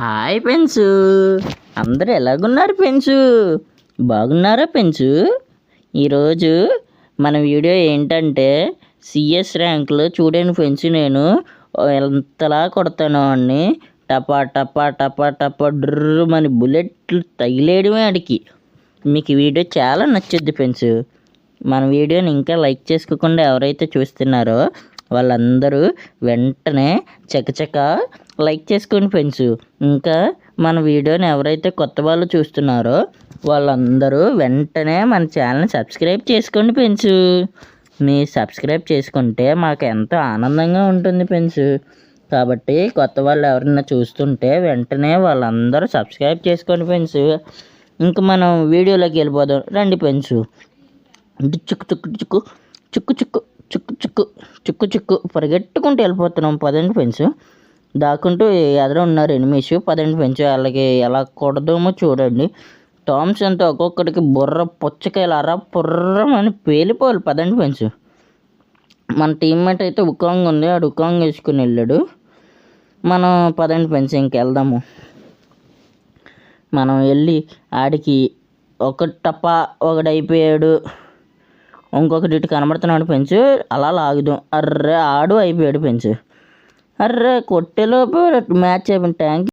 Hi pens. అందరూ ఎలాగున్నారు pens? బాగున్నారా pens? ఈరోజు మన వీడియో ఏంటంటే సిఎస్ ర్యాంకులో చూడండి పెన్సు, నేను ఎంతలా కొడతానో అన్ని టపా టపా టపా టపా డ్రర్ మన బుల్లెట్లు తగిలేయడమే ఆడికి. మీకు ఈ వీడియో చాలా నచ్చుద్ది పెన్సు. మన వీడియోని ఇంకా లైక్ చేసుకోకుండా ఎవరైతే చూస్తున్నారో వాళ్ళందరూ వెంటనే చకచక లైక్ చేసుకోండి ఫ్రెండ్స్. ఇంకా మన వీడియోని ఎవరైతే కొత్త వాళ్ళు చూస్తున్నారో వాళ్ళందరూ వెంటనే మన ఛానల్ని సబ్స్క్రైబ్ చేసుకోండి ఫ్రెండ్స్. మీరు సబ్స్క్రైబ్ చేసుకుంటే మాకు ఎంతో ఆనందంగా ఉంటుంది ఫ్రెండ్స్. కాబట్టి కొత్త వాళ్ళు ఎవరైనా చూస్తుంటే వెంటనే వాళ్ళందరూ సబ్స్క్రైబ్ చేసుకోండి ఫ్రెండ్స్. ఇంకా మనం వీడియోలోకి వెళ్ళిపోదాం రండి ఫ్రెండ్స్. చుక్కు చుక్కు చుక్కు చుక్కు చుక్కు చుక్కు చుక్కు చుక్కు చుక్కు పరిగెట్టుకుంటూ వెళ్ళిపోతున్నాం పదండి ఫ్రెండ్స్. దాక్కుంటూ ఎదురు ఉన్నారు ఎనిమిషు, పదండి ఫ్రెండ్స్ వాళ్ళకి ఎలా కొడదామో చూడండి. టామ్స్ అంతా ఒక్కొక్కడికి బుర్ర పుచ్చకాయలు పుర్రమని పేలిపోవాలి. పదండి ఫ్రెండ్స్. మన టీమ్మేట్ అయితే ఉకాంగ్ ఉంది, ఆడు ఉకాంగ్ వేసుకుని వెళ్ళాడు. మనం పదండి ఫ్రెండ్స్ ఇంకెళ్దాము. మనం వెళ్ళి ఆడికి ఒక టపా ఒకడైపోయాడు, ఇంకొకటి ఇటు కనబడుతున్నాడు పెంచు, అలా లాగుదాం. అర్రే ఆడు అయిపోయాడు పెంచు. అర్రే కొట్టేలోపు మ్యాచ్ అయిపోయింది. ట్యాంక్